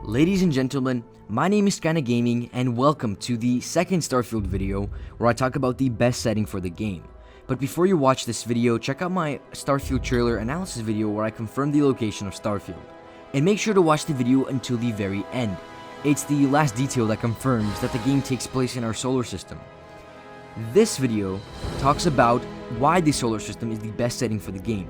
Ladies and gentlemen, my name is Kinda Gaming and welcome to the second StarFIeld video where I talk about the best setting for the game. But before you watch this video, check out my StarFIeld trailer analysis video where I confirm the location of StarFIeld. And make sure to watch the video until the very end. It's the last detail that confirms that the game takes place in our solar system. This video talks about why the solar system is the best setting for the game.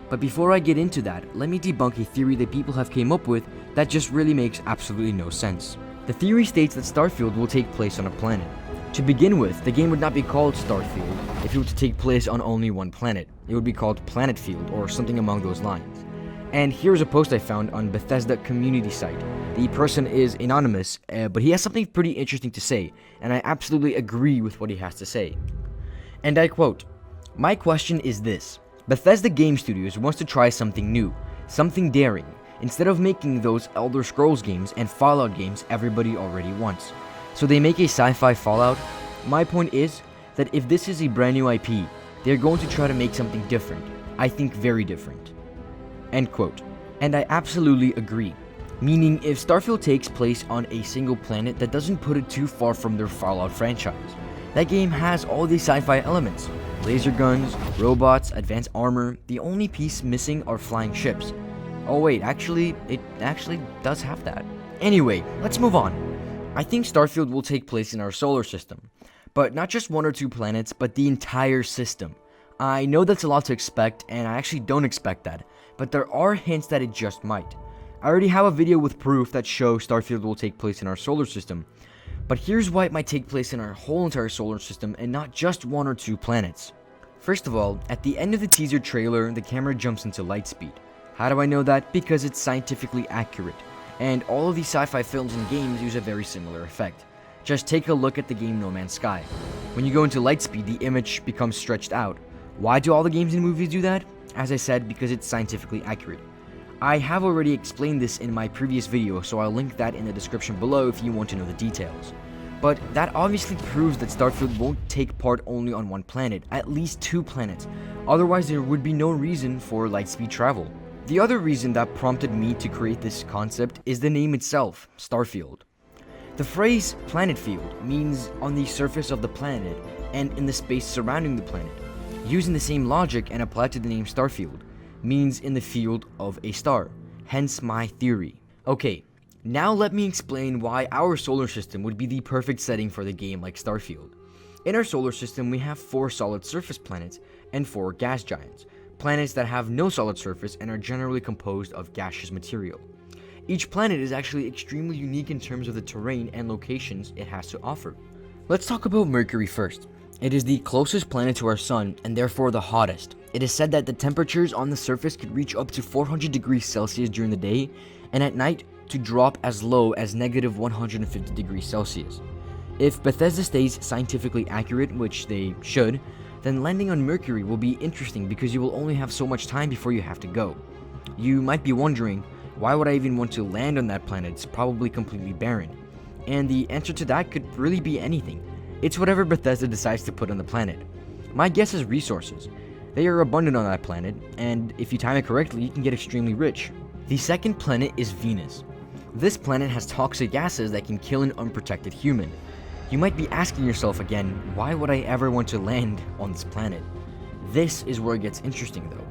But before I get into that, let me debunk a theory that people have came up with that just really makes absolutely no sense. The theory states that StarFIeld will take place on a planet. To begin with, the game would not be called StarFIeld if it were to take place on only one planet. It would be called PlanetFIeld or something along those lines. And here's a post I found on Bethesda community site. The person is anonymous, but he has something pretty interesting to say, and I absolutely agree with what he has to say. And I quote, "My question is this. Bethesda Game Studios wants to try something new, something daring, instead of making those Elder Scrolls games and Fallout games everybody already wants. So they make a sci-fi Fallout? My point is that if this is a brand new IP, they're going to try to make something different. I think very different." End quote. And I absolutely agree. Meaning, if StarFIeld takes place on a single planet, that doesn't put it too far from their Fallout franchise. That game has all the sci-fi elements. Laser guns, robots, advanced armor. The only piece missing are flying ships. Oh wait, it actually does have that. Anyway, let's move on. I think StarFIeld will take place in our solar system. But not just one or two planets, but the entire system. I know that's a lot to expect, and I actually don't expect that. But there are hints that it just might. I already have a video with proof that shows StarFIeld will take place in our solar system. But here's why it might take place in our whole entire solar system and not just one or two planets. First of all, at the end of the teaser trailer, the camera jumps into light speed. How do I know that? Because it's scientifically accurate. And all of these sci-fi films and games use a very similar effect. Just take a look at the game No Man's Sky. When you go into light speed, the image becomes stretched out. Why do all the games and movies do that? As I said, because it's scientifically accurate. I have already explained this in my previous video, so I'll link that in the description below if you want to know the details. But that obviously proves that StarFIeld won't take part only on one planet, at least two planets. Otherwise, there would be no reason for lightspeed travel. The other reason that prompted me to create this concept is the name itself, StarFIeld. The phrase PlanetFIeld means on the surface of the planet and in the space surrounding the planet. Using the same logic and applied to the name StarFIeld means in the field of a star, hence my theory. Okay, now let me explain why our solar system would be the perfect setting for the game like StarFIeld. In our solar system, we have 4 solid surface planets and 4 gas giants, planets that have no solid surface and are generally composed of gaseous material. Each planet is actually extremely unique in terms of the terrain and locations it has to offer. Let's talk about Mercury first. It is the closest planet to our sun and therefore the hottest. It is said that the temperatures on the surface could reach up to 400 degrees Celsius during the day and at night to drop as low as negative 150 degrees Celsius. If Bethesda stays scientifically accurate, which they should, then landing on Mercury will be interesting because you will only have so much time before you have to go. You might be wondering, why would I even want to land on that planet? It's probably completely barren. And the answer to that could really be anything. It's whatever Bethesda decides to put on the planet. My guess is resources. They are abundant on that planet, and if you time it correctly, you can get extremely rich. The second planet is Venus. This planet has toxic gases that can kill an unprotected human. You might be asking yourself again, why would I ever want to land on this planet? This is where it gets interesting though.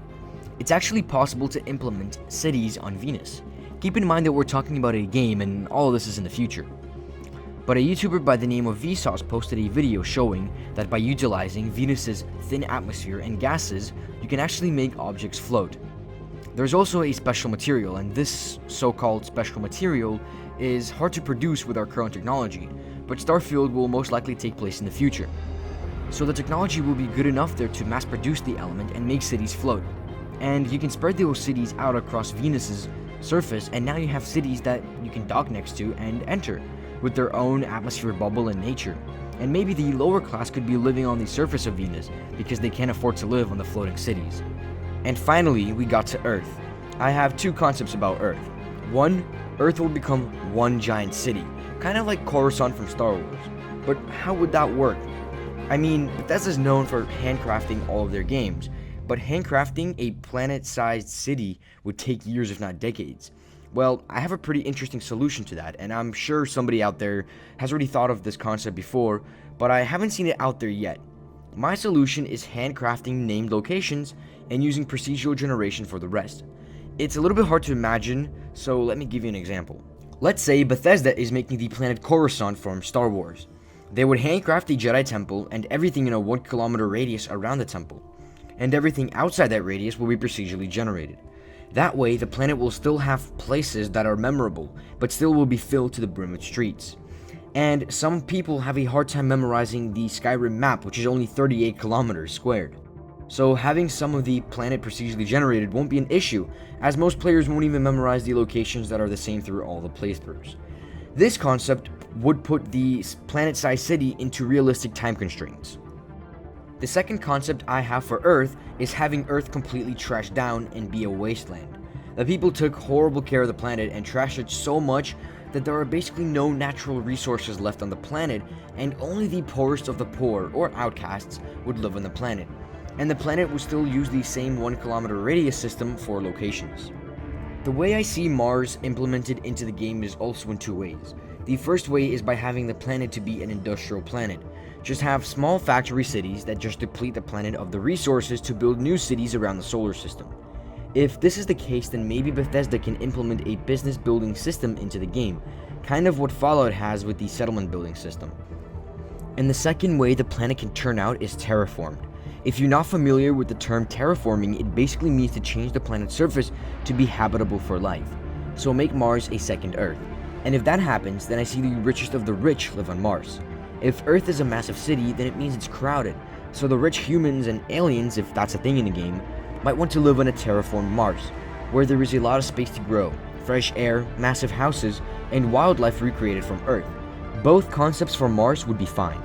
It's actually possible to implement cities on Venus. Keep in mind that we're talking about a game and all of this is in the future. But a YouTuber by the name of Vizo posted a video showing that by utilizing Venus's thin atmosphere and gases, you can actually make objects float. There's also a special material, and this so-called special material is hard to produce with our current technology, but StarFIeld will most likely take place in the future. So the technology will be good enough there to mass produce the element and make cities float. And you can spread those cities out across Venus's surface, and now you have cities that you can dock next to and enter, with their own atmosphere bubble and nature. And maybe the lower class could be living on the surface of Venus because they can't afford to live on the floating cities. And finally, we got to Earth. I have 2 concepts about Earth. One, Earth will become one giant city, kind of like Coruscant from Star Wars. But how would that work? I mean, Bethesda's known for handcrafting all of their games, but handcrafting a planet-sized city would take years if not decades. Well, I have a pretty interesting solution to that, and I'm sure somebody out there has already thought of this concept before, but I haven't seen it out there yet. My solution is handcrafting named locations and using procedural generation for the rest. It's a little bit hard to imagine, so let me give you an example. Let's say Bethesda is making the planet Coruscant from Star Wars. They would handcraft a Jedi temple and everything in a 1 kilometer radius around the temple, and everything outside that radius will be procedurally generated. That way, the planet will still have places that are memorable, but still will be filled to the brim with streets. And some people have a hard time memorizing the Skyrim map, which is only 38 kilometers squared. So having some of the planet procedurally generated won't be an issue, as most players won't even memorize the locations that are the same through all the playthroughs. This concept would put the planet-sized city into realistic time constraints. The second concept I have for Earth is having Earth completely trashed down and be a wasteland. The people took horrible care of the planet and trashed it so much that there are basically no natural resources left on the planet, and only the poorest of the poor, or outcasts, would live on the planet. And the planet would still use the same 1 kilometer radius system for locations. The way I see Mars implemented into the game is also in two ways. The first way is by having the planet to be an industrial planet. Just have small factory cities that just deplete the planet of the resources to build new cities around the solar system. If this is the case, then maybe Bethesda can implement a business building system into the game, kind of what Fallout has with the settlement building system. And the second way the planet can turn out is terraformed. If you're not familiar with the term terraforming, it basically means to change the planet's surface to be habitable for life. So make Mars a second Earth. And if that happens, then I see the richest of the rich live on Mars. If Earth is a massive city, then it means it's crowded, so the rich humans and aliens, if that's a thing in the game, might want to live on a terraformed Mars, where there is a lot of space to grow, fresh air, massive houses, and wildlife recreated from Earth. Both concepts for Mars would be fine.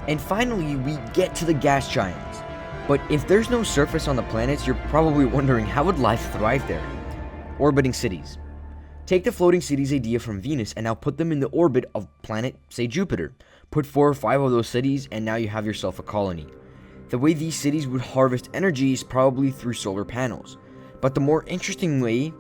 And finally, we get to the gas giants. But if there's no surface on the planets, you're probably wondering how would life thrive there? Orbiting cities. Take the floating cities idea from Venus and now put them in the orbit of planet, say Jupiter. Put 4 or 5 of those cities and now you have yourself a colony. The way these cities would harvest energy is probably through solar panels. But the more interesting way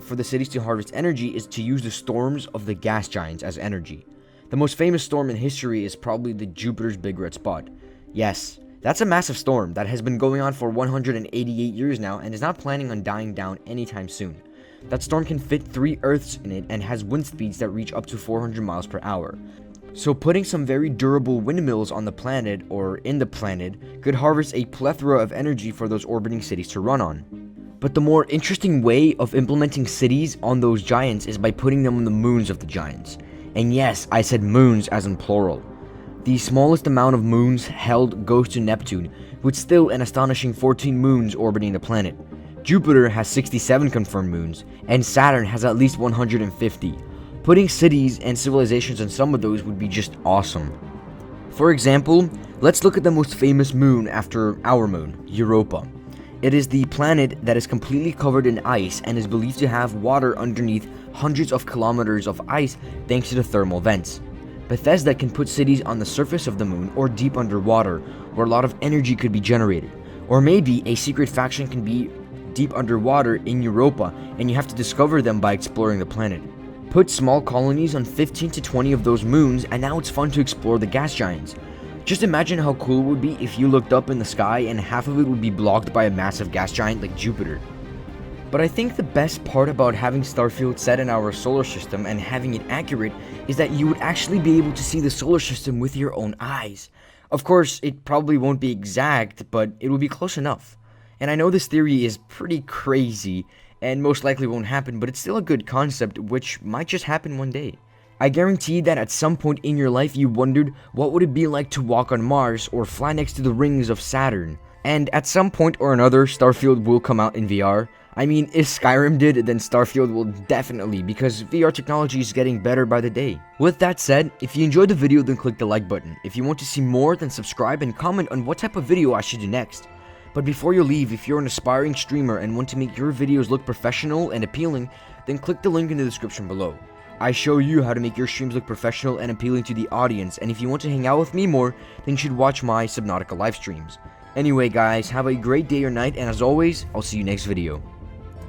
for the cities to harvest energy is to use the storms of the gas giants as energy. The most famous storm in history is probably the Jupiter's Big Red Spot. Yes, that's a massive storm that has been going on for 188 years now and is not planning on dying down anytime soon. That storm can fit 3 Earths in it and has wind speeds that reach up to 400 miles per hour. So putting some very durable windmills on the planet, or in the planet, could harvest a plethora of energy for those orbiting cities to run on. But the more interesting way of implementing cities on those giants is by putting them on the moons of the giants. And yes, I said moons as in plural. The smallest amount of moons held goes to Neptune, with still an astonishing 14 moons orbiting the planet. Jupiter has 67 confirmed moons, and Saturn has at least 150. Putting cities and civilizations on some of those would be just awesome. For example, let's look at the most famous moon after our moon, Europa. It is the planet that is completely covered in ice and is believed to have water underneath hundreds of kilometers of ice thanks to the thermal vents. Bethesda can put cities on the surface of the moon or deep underwater, where a lot of energy could be generated. Or maybe a secret faction can be deep underwater in Europa, and you have to discover them by exploring the planet. Put small colonies on 15 to 20 of those moons, and now it's fun to explore the gas giants. Just imagine how cool it would be if you looked up in the sky and half of it would be blocked by a massive gas giant like Jupiter. But I think the best part about having StarFIeld set in our solar system and having it accurate is that you would actually be able to see the solar system with your own eyes. Of course, it probably won't be exact, but it will be close enough. And I know this theory is pretty crazy and most likely won't happen, but it's still a good concept which might just happen one day. I guarantee that at some point in your life you wondered what would it be like to walk on Mars or fly next to the rings of Saturn. And at some point or another, StarFIeld will come out in VR. I mean, if Skyrim did, then StarFIeld will definitely, because VR technology is getting better by the day. With that said, if you enjoyed the video, then click the like button. If you want to see more, then subscribe and comment on what type of video I should do next. But before you leave, if you're an aspiring streamer and want to make your videos look professional and appealing, then click the link in the description below. I show you how to make your streams look professional and appealing to the audience, and if you want to hang out with me more, then you should watch my Subnautica live streams. Anyway guys, have a great day or night, and as always, I'll see you next video.